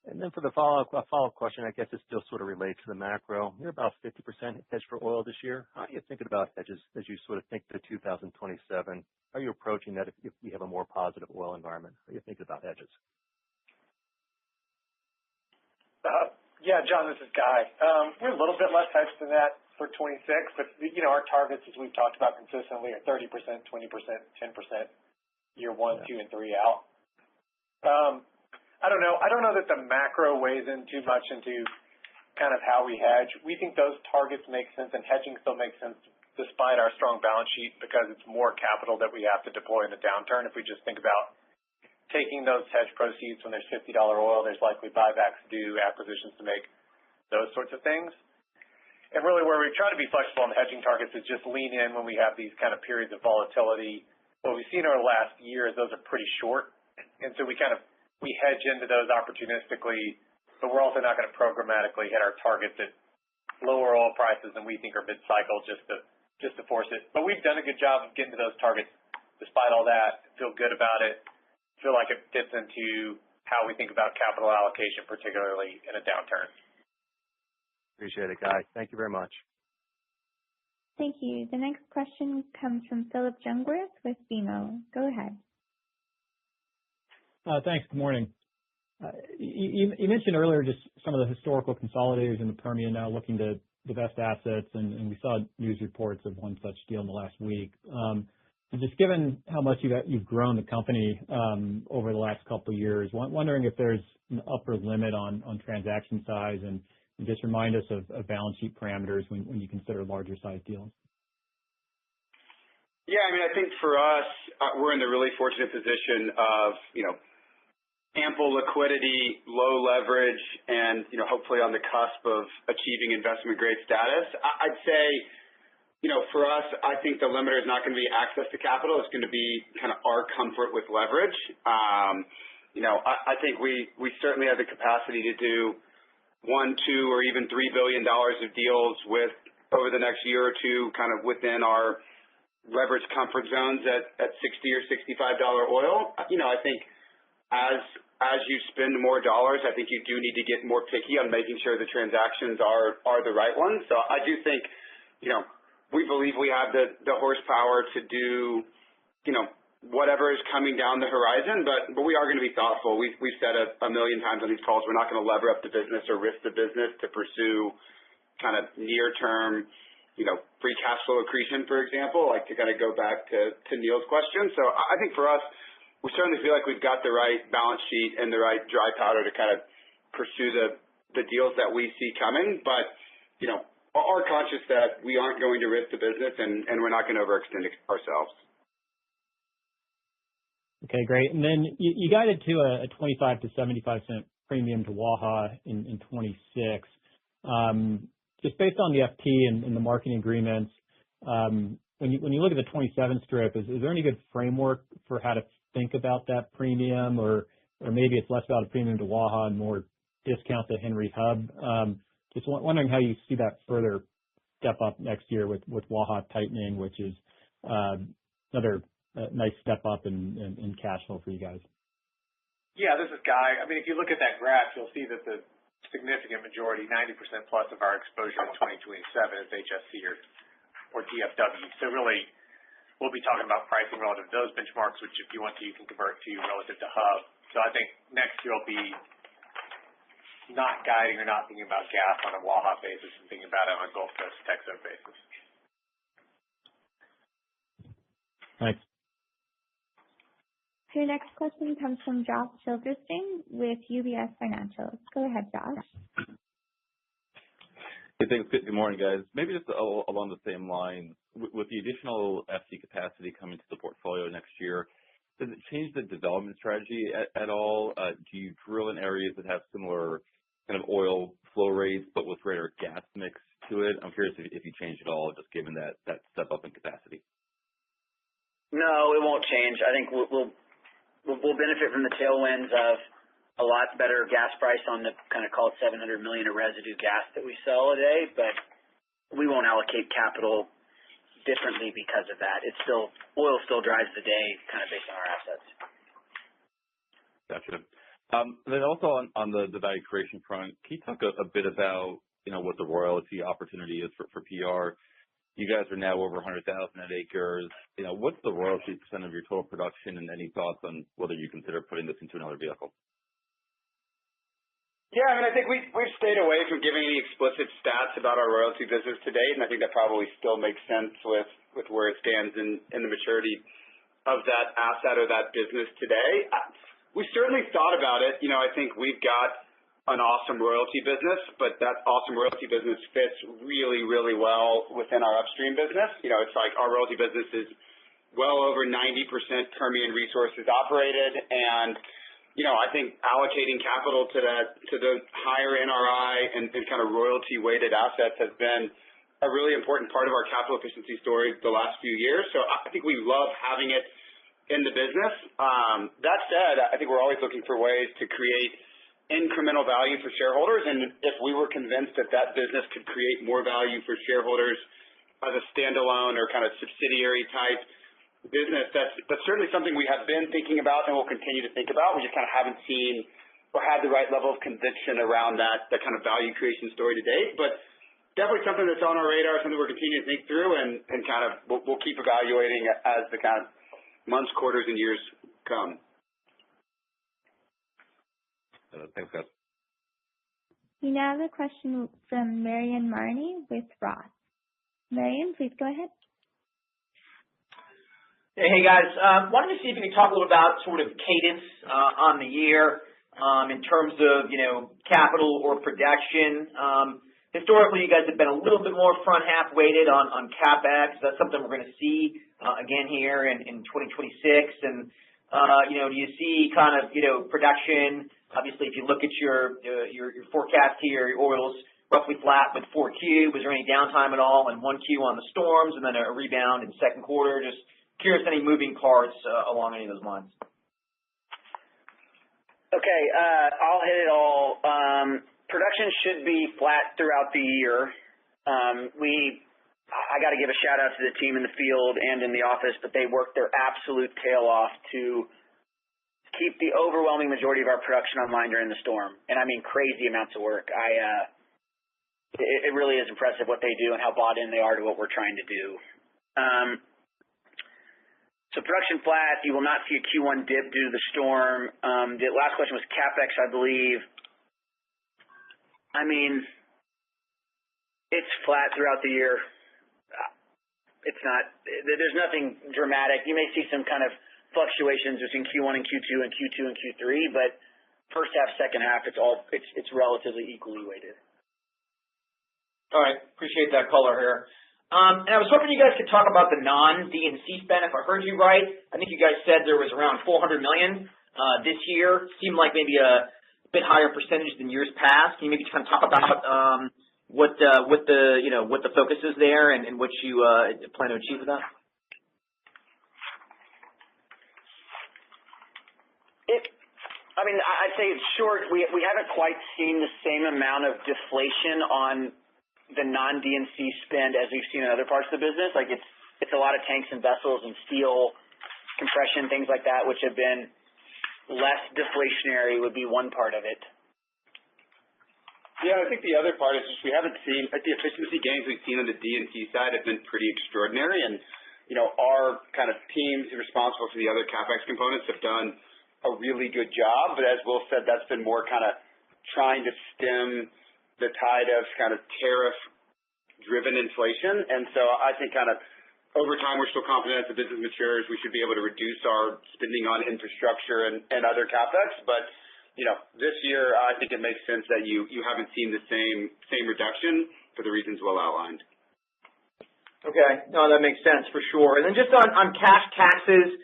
And then for the follow-up question, I guess it still sort of relates to the macro. You're about 50% hedged for oil this year. How are you thinking about hedges as you sort of think to 2027? How are you approaching that if we have a more positive oil environment? How are you thinking about hedges? Yeah, John, this is Guy. We're a little bit less hedged than that for 26, but our targets, as we've talked about consistently, are 30%, 20%, 10% year 1, 2, and 3 out. I don't know that the macro weighs in too much into kind of how we hedge. We think those targets make sense, and hedging still makes sense despite our strong balance sheet because it's more capital that we have to deploy in a downturn. If we just think about taking those hedge proceeds when there's $50 oil, there's likely buybacks to do, acquisitions to make, those sorts of things. And really where we try to be flexible on the hedging targets is just lean in when we have these kind of periods of volatility. What we've seen over the last year is those are pretty short. And so we hedge into those opportunistically, but we're also not going to programmatically hit our targets at lower oil prices than we think are mid-cycle just to force it. But we've done a good job of getting to those targets despite all that. Feel good about it. Feel like it fits into how we think about capital allocation, particularly in a downturn. Appreciate it, Guy. Thank you very much. Thank you. The next question comes from Phillip Jungwirth with BMO. Go ahead. Thanks. Good morning. You mentioned earlier just some of the historical consolidators in the Permian now looking to divest assets, and we saw news reports of one such deal in the last week. Just given how much you've grown the company over the last couple of years, wondering if there's an upper limit on transaction size, and just remind us of balance sheet parameters when you consider larger size deals. Yeah, I think for us, we're in the really fortunate position of, ample liquidity, low leverage, and, hopefully on the cusp of achieving investment grade status. I'd say, for us, I think the limiter is not going to be access to capital. It's going to be kind of our comfort with leverage. I think we certainly have the capacity to do $1, $2, or even $3 billion of deals over the next year or two, kind of within our leverage comfort zones at $60 or $65 oil. I think as you spend more dollars, I think you do need to get more picky on making sure the transactions are the right ones. So I do think, we believe we have the horsepower to do, whatever is coming down the horizon, but we are going to be thoughtful. We've said a million times on these calls, we're not going to lever up the business or risk the business to pursue kind of near-term, free cash flow accretion, for example, like to kind of go back to Neil's question. So I think for us, we certainly feel like we've got the right balance sheet and the right dry powder to kind of pursue the deals that we see coming, but, are conscious that we aren't going to risk the business and we're not going to overextend ourselves. Okay, great. And then you guided to a 25 to 75 cent premium to Waha in 26. Just based on the FT and the marketing agreements, when you look at the 27 strip, is there any good framework for how to think about that premium, or maybe it's less about a premium to Waha and more discount to Henry Hub? Just wondering how you see that further step up next year with Waha tightening, which is another nice step up in cash flow for you guys. Yeah, this is Guy. If you look at that graph, you'll see that the significant majority, 90% plus of our exposure in 2027 is HSC or DFW. So really, we'll be talking about pricing relative to those benchmarks, which if you want to, you can convert to relative to Hub. So I think next year will be not guiding or not thinking about gas on a Waha basis and thinking about it on a Gulf Coast Texas basis. Thanks. Your next question comes from Josh Silverstein with UBS Financial. Go ahead, Josh. Hey, thanks. Good morning, guys. Maybe just along the same line, with the additional FC capacity coming to the portfolio next year, does it change the development strategy at all? Do you drill in areas that have similar kind of oil flow rates but with greater gas mix to it? I'm curious if you change at all, just given that step up in capacity. No, it won't change. I think we'll benefit from the tailwinds of a lot better gas price on the kind of call it $700 million of residue gas that we sell a day, but we won't allocate capital differently because of that. Oil still drives the day kind of based on our assets. Gotcha. Then also on the value creation front, can you talk a bit about, what the royalty opportunity is for PR? You guys are now over 100,000 net acres. What's the royalty % of your total production, and any thoughts on whether you consider putting this into another vehicle? Yeah, I think we've stayed away from giving any explicit stats about our royalty business to date, and I think that probably still makes sense with where it stands in the maturity of that asset or that business today. We certainly thought about it. I think we've got an awesome royalty business, but that awesome royalty business fits really, really well within our upstream business. It's like our royalty business is well over 90% Permian Resources operated, and I think allocating capital to the higher NRI and kind of royalty-weighted assets has been a really important part of our capital efficiency story the last few years. So I think we love having it in the business. That said, I think we're always looking for ways to create incremental value for shareholders, and if we were convinced that business could create more value for shareholders as a standalone or kind of subsidiary type business, that's certainly something we have been thinking about and will continue to think about. We just kind of haven't seen or had the right level of conviction around that kind of value creation story to date. But definitely something that's on our radar, something we're continuing to think through, and kind of we'll keep evaluating as the kind of months, quarters, and years come. Thanks, guys. We now have a question from Marian Marnie with Roth. Marian, please go ahead. Hey guys, wanted to see if you could talk a little about sort of cadence on the year in terms of capital or production. Historically, you guys have been a little bit more front half weighted on CapEx. That's something we're going to see again here in 2026. And do you see kind of production? Obviously, if you look at your forecast here, your oil's roughly flat with 4Q. Was there any downtime at all in 1Q on the storms, and then a rebound in second quarter? Just curious, any moving parts along any of those lines? Okay, I'll hit it all. Production should be flat throughout the year. I got to give a shout out to the team in the field and in the office, but they worked their absolute tail off to keep the overwhelming majority of our production online during the storm. And I mean crazy amounts of work. It really is impressive what they do and how bought in they are to what we're trying to do. So production flat, you will not see a Q1 dip due to the storm. The last question was CapEx, I believe. I mean, it's flat throughout the year. There's nothing dramatic. You may see some kind of fluctuations between Q1 and Q2 and Q2 and Q3, but first half, second half, it's relatively equally weighted. All right, appreciate that color here. And I was hoping you guys could talk about the non-D&C spend. If I heard you right, I think you guys said there was around $400 million this year. Seemed like maybe a bit higher percentage than years past. Can you maybe kind of talk about what the focus is there and what you plan to achieve with that? I'd say it's short. We haven't quite seen the same amount of deflation on the non-D&C spend as we've seen in other parts of the business. Like it's a lot of tanks and vessels and steel compression, things like that, which have been less deflationary would be one part of it. Yeah, I think the other part is just we haven't seen the efficiency gains we've seen on the D&C side have been pretty extraordinary, and our kind of teams responsible for the other CapEx components have done a really good job. But as Will said, that's been more kind of trying to stem the tide of kind of tariff-driven inflation. And so I think kind of over time, we're still confident as the business matures, we should be able to reduce our spending on infrastructure and other CapEx. But this year, I think it makes sense that you haven't seen the same reduction. for the reasons well outlined. Okay. No, that makes sense for sure. And then just on cash taxes,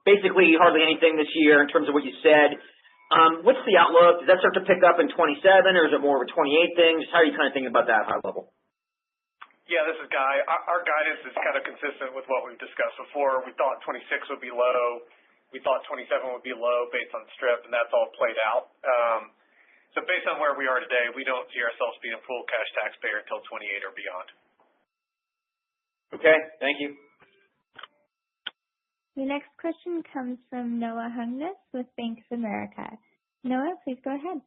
basically hardly anything this year in terms of what you said. What's the outlook? Does that start to pick up in 27, or is it more of a 28 thing? Just how are you kind of thinking about that high level? Yeah, this is Guy. Our guidance is kind of consistent with what we've discussed before. We thought 26 would be low. We thought 27 would be low based on strip, and that's all played out. So based on where we are today, we don't see ourselves being a full cash taxpayer until 28 or beyond. Okay, thank you. The next question comes from Noah Hungness with Bank of America. Noah, please go ahead.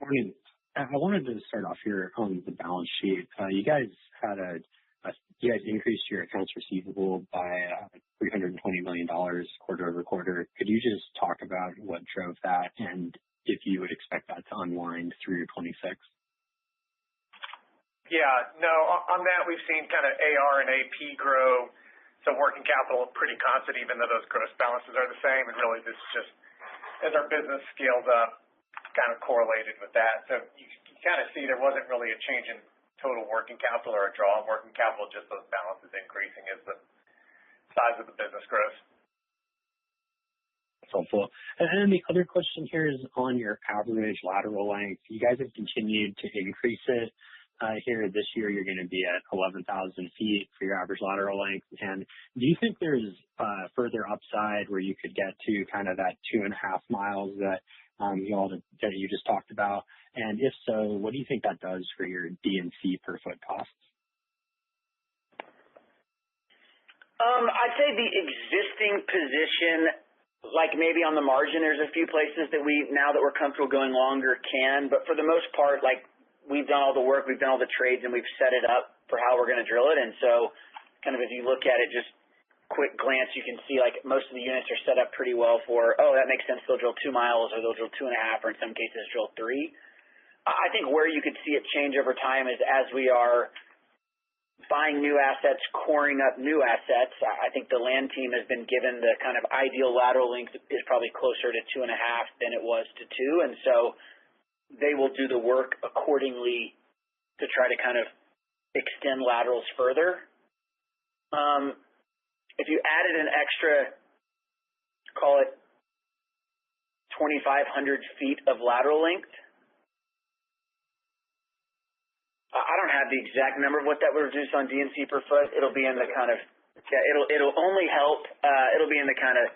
Morning. I wanted to start off here on the balance sheet. You guys increased your accounts receivable by $320 million quarter over quarter. Could you just talk about what drove that and if you would expect that to unwind through 26? Yeah, no, on that we've seen kind of AR and AP grow. So working capital pretty constant, even though those gross balances are the same. And really, this is just as our business scales up, kind of correlated with that. So you kind of see there wasn't really a change in total working capital or a draw on working capital, just those balances increasing as the size of the business grows. That's helpful. And then the other question here is on your average lateral length. You guys have continued to increase it. Here this year, you're going to be at 11,000 feet for your average lateral length. And do you think there's further upside where you could get to kind of that 2.5 miles that you just talked about? And if so, what do you think that does for your D&C per foot costs? I'd say the existing position, like maybe on the margin, there's a few places that now that we're comfortable going longer can, but for the most part, like, we've done all the work, we've done all the trades, and we've set it up for how we're going to drill it. And so kind of if you look at it, just quick glance, you can see like most of the units are set up pretty well for, that makes sense, they'll drill 2 miles or they'll drill 2.5, or in some cases drill 3. I think where you could see it change over time is as we are buying new assets, coring up new assets. I think the land team has been given the kind of ideal lateral length is probably closer to 2.5 than it was to 2. And so they will do the work accordingly to try to kind of extend laterals further. If you added an extra, call it 2,500 feet of lateral length, I don't have the exact number of what that would reduce on D&C per foot. It'll be in the kind of, it'll only help, it'll be in the kind of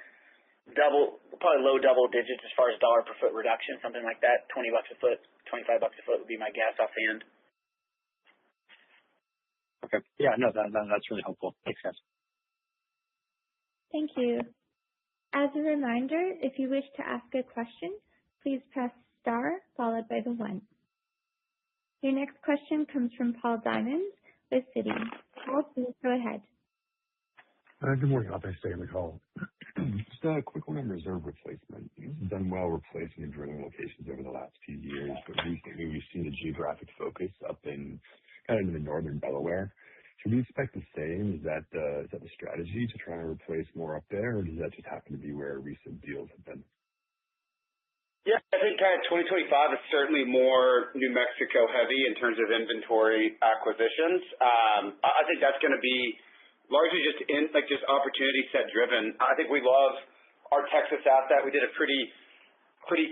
probably low double digits as far as dollar per foot reduction, something like that. $20 a foot, $25 a foot would be my guess offhand. Okay. Yeah, no, that's really helpful. Thanks, guys. Thank you. As a reminder, if you wish to ask a question, please press star followed by the 1. Your next question comes from Paul Diamond with Citi. Paul, please go ahead. Good morning. Thanks for taking the call. Just a quick one on reserve replacement. You've done well replacing and drilling locations over the last few years, but recently we've seen a geographic focus up in kind of in the northern Delaware. Should we expect the same? Is that the strategy to try and replace more up there, or does that just happen to be where recent deals have been? Yeah, I think kind of 2025 is certainly more New Mexico heavy in terms of inventory acquisitions. I think that's going to be largely just opportunity set driven. I think we love our Texas asset. We did a pretty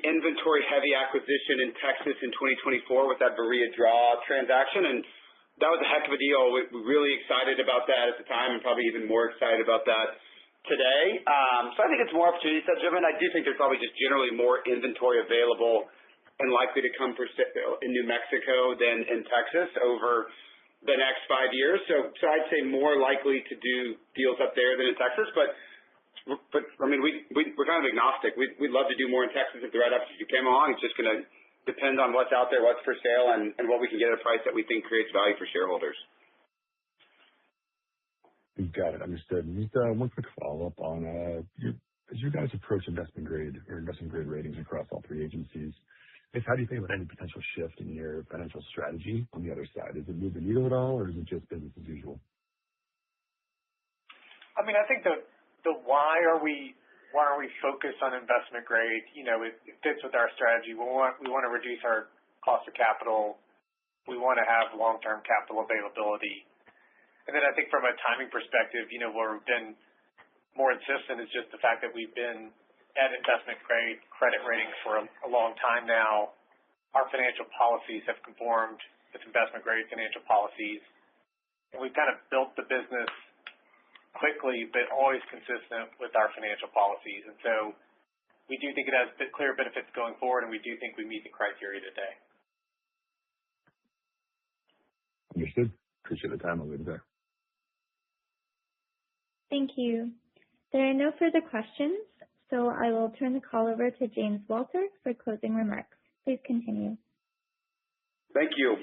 inventory heavy acquisition in Texas in 2024 with that Berea Draw transaction, and that was a heck of a deal. We're really excited about that at the time, and probably even more excited about that today. So I think it's more opportunity set driven. I do think there's probably just generally more inventory available and likely to come in New Mexico than in Texas over the next 5 years. So I'd say more likely to do deals up there than in Texas. But I mean, we're kind of agnostic. We'd love to do more in Texas if the right opportunity came along. It's just going to depend on what's out there, what's for sale, and what we can get at a price that we think creates value for shareholders. Got it. Understood. Just one quick follow-up on as you guys approach investment grade ratings across all 3 agencies, how do you think about any potential shift in your financial strategy on the other side? Is it move the needle at all, or is it just business as usual? I mean, I think the why are we focused on investment grade? You know, it fits with our strategy. We want to reduce our cost of capital. we want to have long-term capital availability. And then I think from a timing perspective, where we've been more insistent is just the fact that we've been at investment grade credit ratings for a long time now. Our financial policies have conformed with investment grade financial policies, and we've kind of built the business quickly, but always consistent with our financial policies. And so we do think it has clear benefits going forward, and we do think we meet the criteria today. Understood. Appreciate the time. I'll leave it there. Thank you. There are no further questions, so I will turn the call over to James Walter for closing remarks. Please continue. Thank you.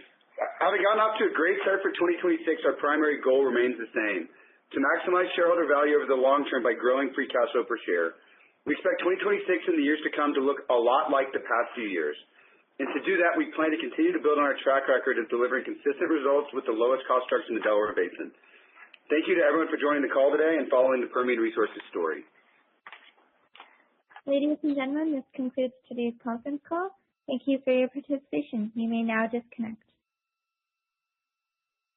Having gotten off to a great start for 2026, our primary goal remains the same: to maximize shareholder value over the long term by growing free cash flow per share. We expect 2026 and the years to come to look a lot like the past few years. And to do that, we plan to continue to build on our track record of delivering consistent results with the lowest cost structure in the Delaware Basin. Thank you to everyone for joining the call today and following the Permian Resources story. Ladies and gentlemen, this concludes today's conference call. Thank you for your participation. You may now disconnect.